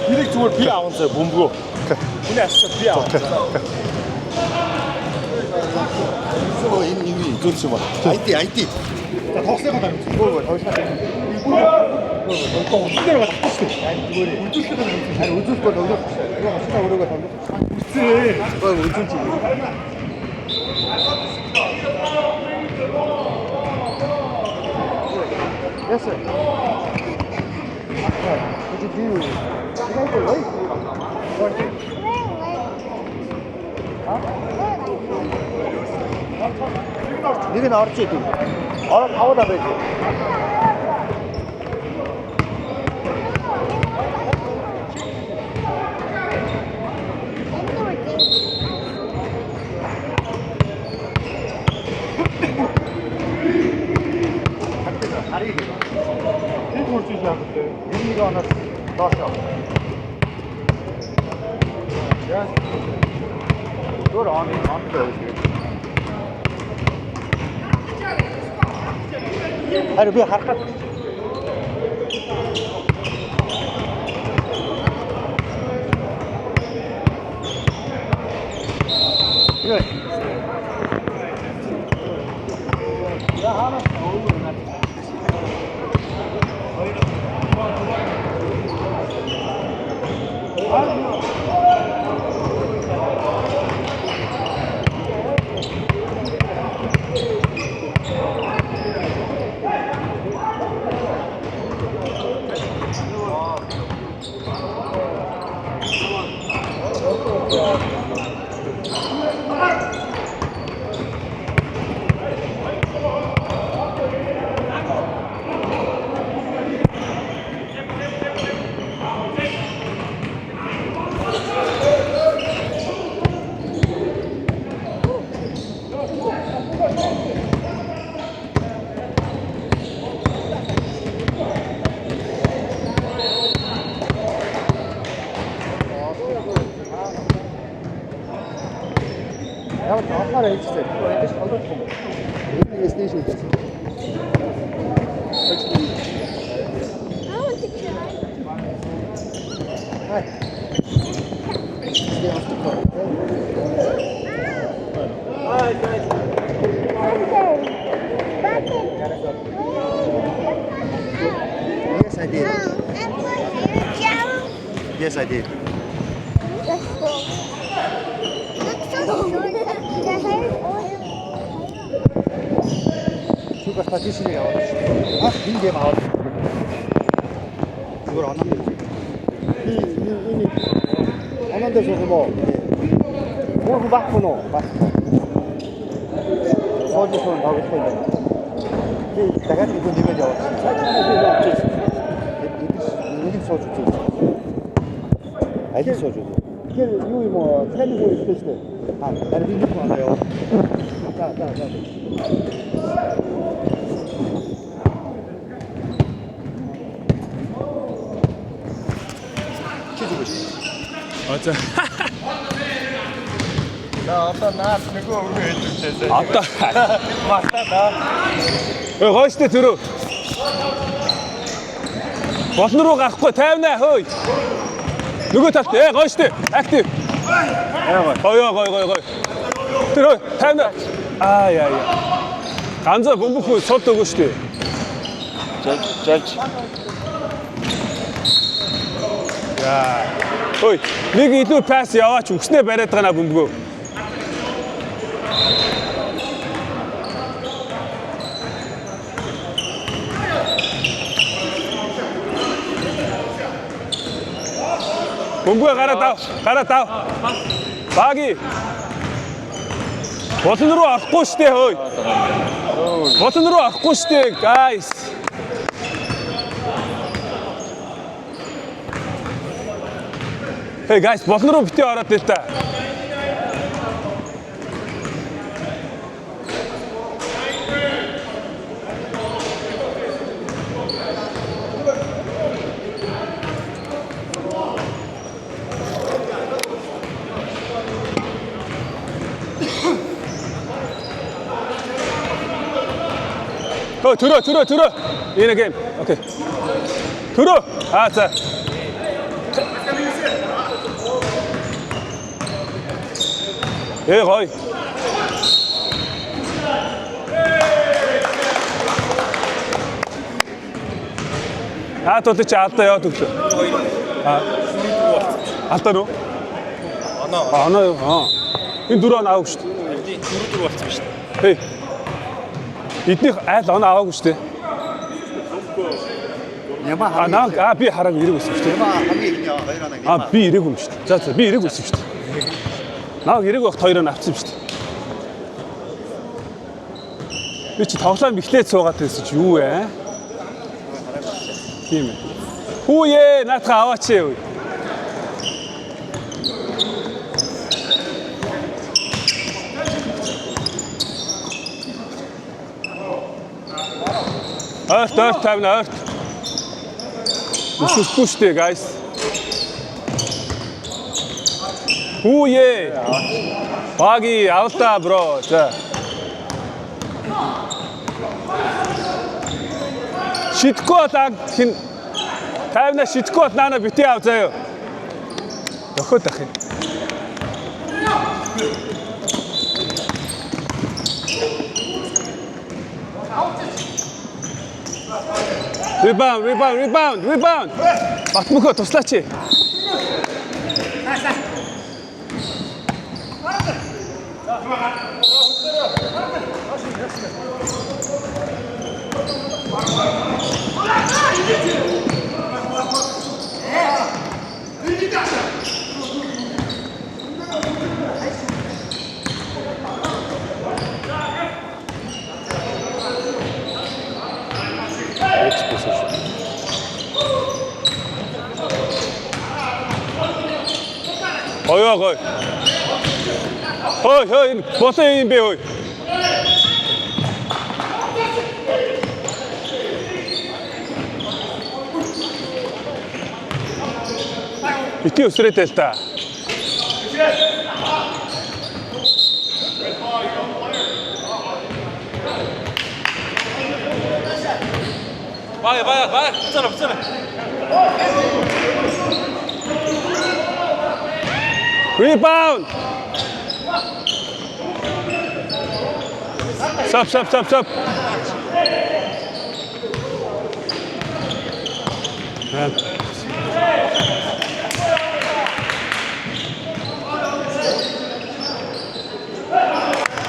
Тэрийг зүгээр би аван заа бөмбөгөө. Хүний асууж би аван. Энэ зүйлс юм байна. IT. За тоглоом байна. Зүгээр тоглоом. Гол дээр батчих шүү дээ. Зүгээр. Үзүүлэх нь харин үзүүлэхгүй тоглох. Яг очно өрөөгөө тоглох. Үзээ. Гол үзүүлж. Yes sir. What did you do? You guys were late. What? Нэг нь орж идэв. Ороод хаваа байж. Харийг. Хэд хурц яах вэ? Энийг оноод доошоо. Яа. Дөр он байж. Харин би харахад Good. Ja, haben wir. Яг авахаар хэлчихсэн. Эдгээр толгой юм. Энэ стэйшн үү? Hi. Hi guys. Yes, I did. Yes, I did. Let's go. Look so short. The hair is oil. Шугас татишнийг аваад шүү. Энэ юм аваад. Зүгээр оноо. Энэ оноондоо суугаа. Муу баахгүй нөө. Баахгүй. Сожисон тавьчих юм. Би дахиад нэг нэмээд яваад. Энийг сууж үзье. Аль сууж үзье. Тэр юу юм уу? Таны хөө ихтэй шүү дээ. Харин би нэг байна яа. За. Ацаа. Одоо наас нөгөө өгөө хэлчихсэн. Одоо мартаа. Хойштой төрөө. Болно руу гарахгүй 50 хөөе. Нөгөө талд гойштой. Актив. Гой. Тэр 50. Яа. Ганцаа бөмбөг сууд өгөө штэ. Жалж. Яа. Ой, нэг илүү пасс яваач өгснээ бариад гана бөмбөгөө. Бөмбөгөө гараа тав. Баги. Болон руу орохгүй штэ хөөе. Болон руу орохгүй штэ, guys. Hey guys, болон руу битээ ороод дээ та. 들어. In a game. Okay. 들어. 자. Гой. Тулд чи алдаа яваад өглөө. Алдаа нү? Оноо. Энэ 4 оноо аваагүй шүү дээ. 4 болсон шүү дээ. Эднийх айл оноо аваагүй шүү дээ. Яма би хараагүй ирэг байсан шүү дээ. Яма хамгийн ихний 2 оноо. Би ирээгүй юм шүү дээ. За би ирээгүй байсан шүү дээ. Наа ирээгүй байхад 2 оноо авчихсан шүү дээ. Би чи тоглоом ихлээд суугаад байсан чи юу вэ? Тийм ээ. Хүүе наатах аваач ээ. Арт тавна. Үсэхгүй шүү дээ, guys. Хүүе. Баги авта бро. За. Шитгэхгүй таг хин тавна шитгэхгүй наана битээ ав заяа. Доход ах юм. Rebound. Батмөхөө туслаач. Ой. Ой, босон юм бэ ой. Ити өсрөөтэй л та. Бай. Буцаа. Rebound. Stop.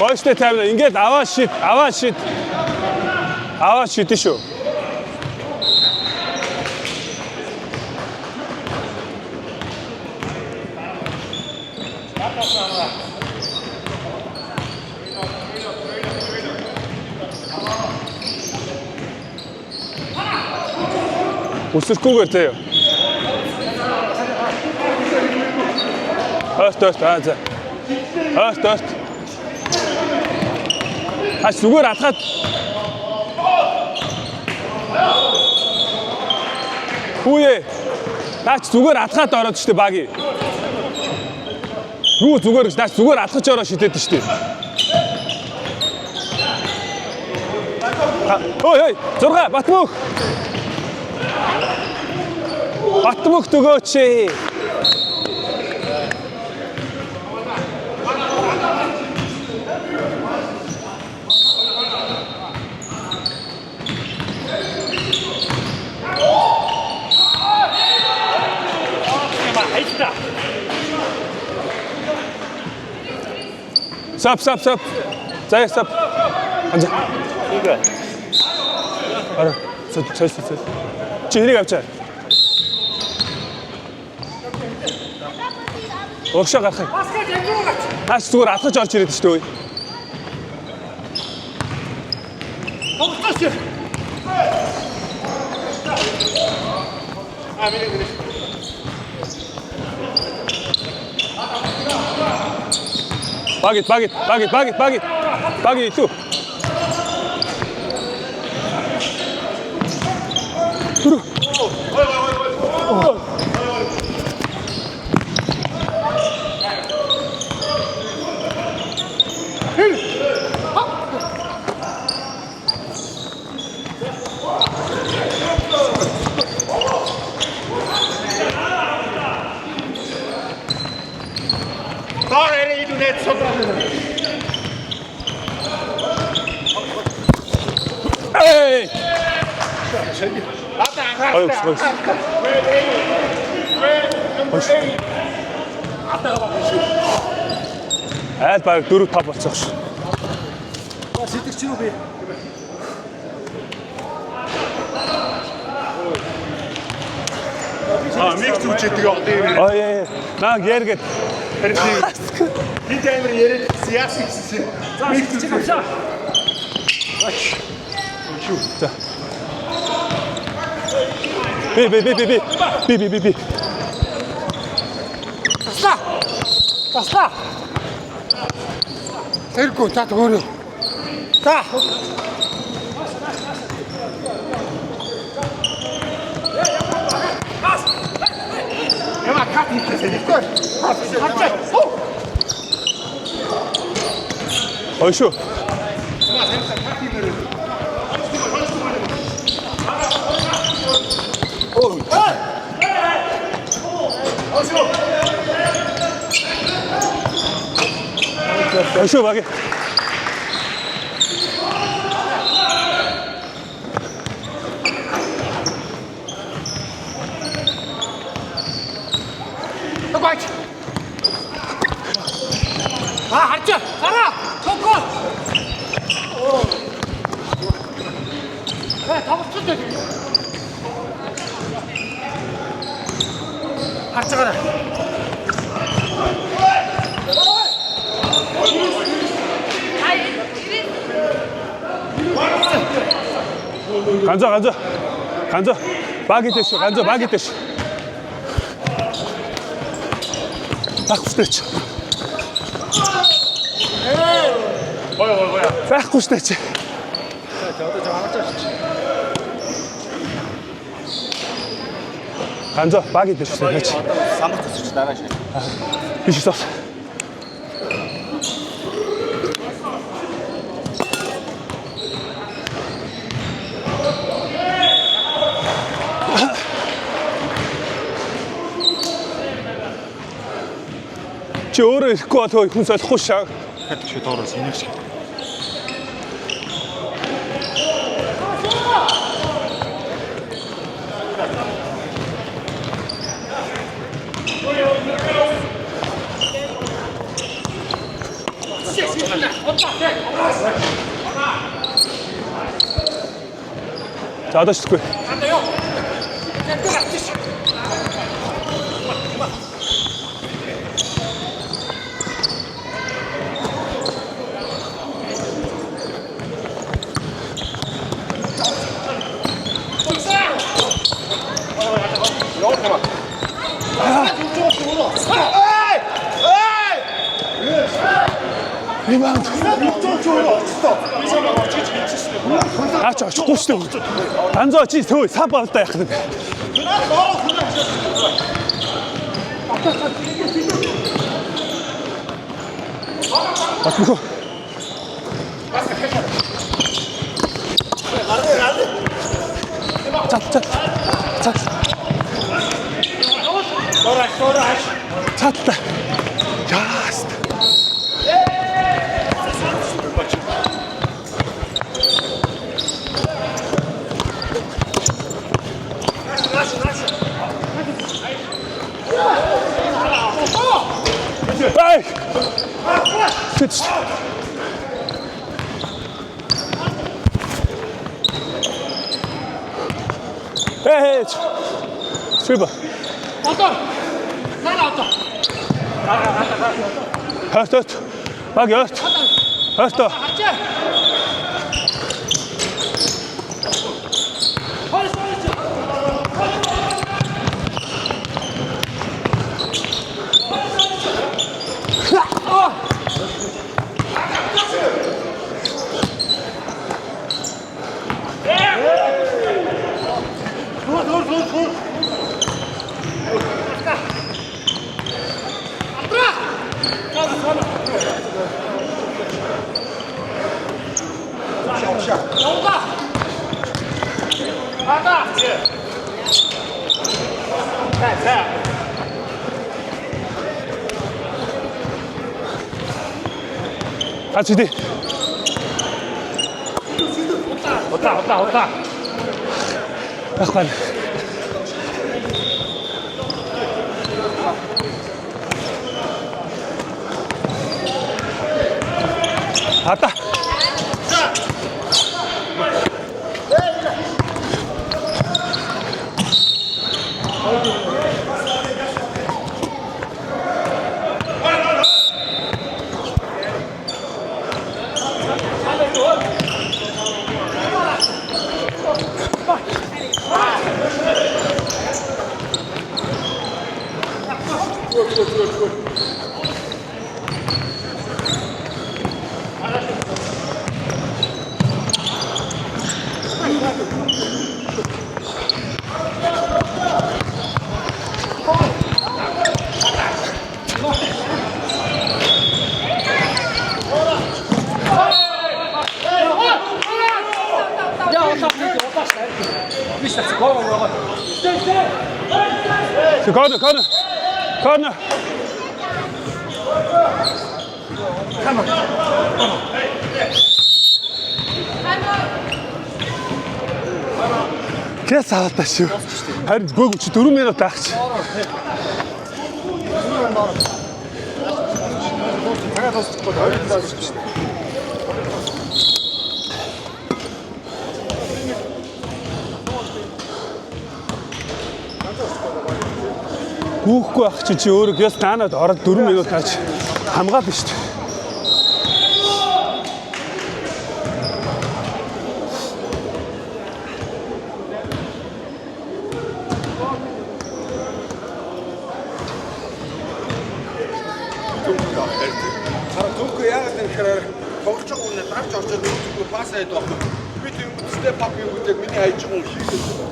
Boşta tamam. İnget avaş shit. Avaş shit şu. Усырхгүйгээр заяа. Хойст за. Хойст. Зүгээр алхаад. Хүүе. Наач зүгээр алхаад ороод штэ баги. Юу зүгээр гэж наач зүгээр алхаж ороо шидэд штэ. Ой, 6 Батмөх. Батмөх төгөөч. Stop. Заяа stop. Анжа. Игэ. Ара. Цай. Чи хэрэг авчаа. Огшоо гарах. Таач зүгээр алхаж орж ирээд шүү дээ. Тоглохгүй. Баги иту. Sorry, you do Эй! Айл баг 4-5 болцоох ш. Сэтгч юу бэ? Миг зүчээдэг яваа. Ой яа. Наа гэргэд. Би таймер яриад яас гэсэн. Миг зүчээ авчаа. За. Би. Тасла. Тэргүй чад өөрөө. За. Яма кат хийсэн. Ой шүү. Ой шүү баг. харж. Гараа. Токол. тоглолцсон дээ. Харж гараа. 간자. баг이 됐어. 간자 баг이 됐어. 딱 후스트레치. 뭐야. 딱 후스트레치. 간자 баг이 됐어. 그렇지. Самбарт зүч дараа шээ. биш 있었어. чи өөрөө ирэхгүй бол хүн солихгүй шаа. Хатчих шиг доороос энийг шиг. 자, 아저씨 듣고. 리바운드. 아, 저 고시대. 앉아지. 저 사바다 약간. 맞고. 자. 찼다. 야스. 아이! 그치. 에이! 출발. Höst. Bak höst. Höst då. Гац иди. Удаа. Ахвал. Ата. Corner. Кэс авалтаа шүү. Харин гүйг чи 4 минут таагч. Гүйхгүй ах чи өөрөө гэс таанад ороод 4 минут таач хамгаал биш үү? Түүнгүй яагаад гэхээр тоглож байгаа хүн дарж орчод түүнгүй пас хийдэг байхгүй. Би тийм степ ап хийгээд миний хайж байгаа хүн хийдэг.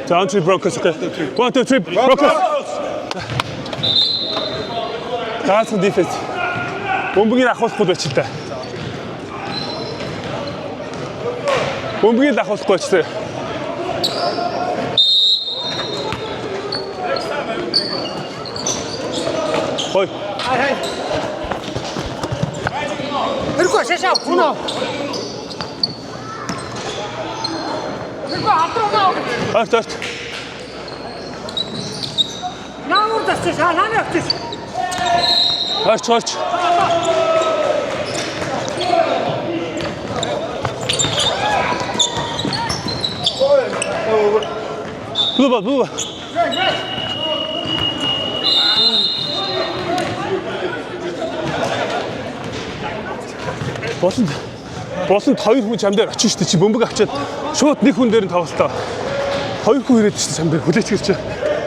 Down to Broncos. 1, 2, 3, Broncos. That's the defense. Бомбыг ахуулахгүй байж та. Бомбыг ахуулахгүй байж та. Ой. Тэрхүү шашаа гүнөө. Арт. Наамур дасчих, хаана явчих. Арч. Блуба. Болонд 2 хүн чам дээр очиж штэ чи бөмбөг авчаад шууд нэг хүн дээр нь тоглолтоо. 2 хүн ирээд штэ чам дээр хүлээч гэрч.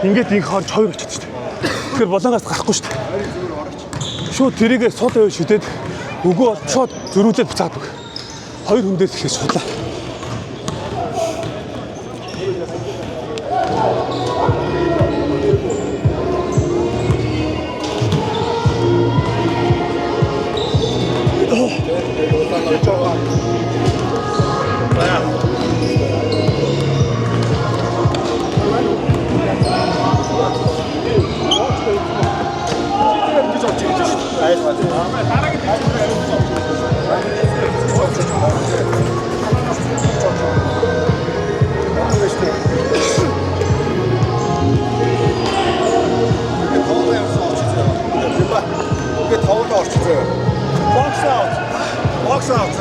Ингээд инх хорж 2 очиж штэ. Тэгэхээр болонгоос гарахгүй штэ. Шууд тэрийгээ сул аваа шидэд өгөө бол шууд зөрүүлээд буцаадаг. 2 хүн дээр ихээс судлаа. Box out. Box out.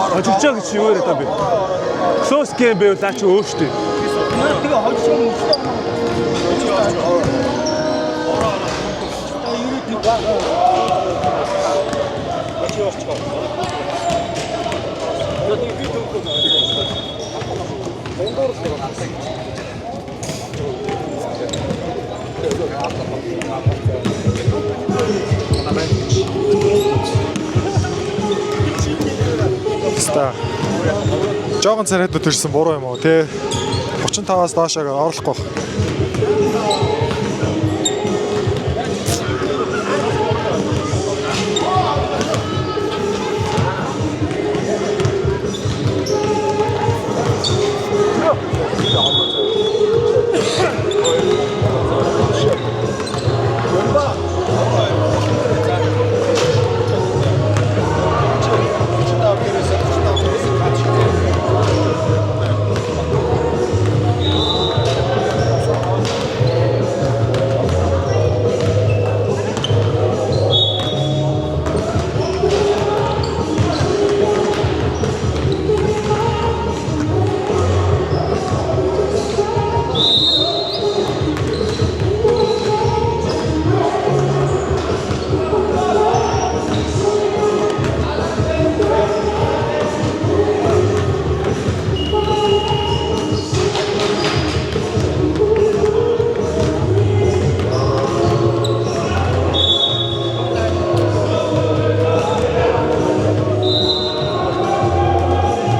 Хожигчаа гэж юу яриад байгаа бэ? Close game байвал наа чи өөртөө. Тэгээ хожиж Жогон царайд төрсэн буруу юм уу те? 35-аас доошоо оруулахгүй.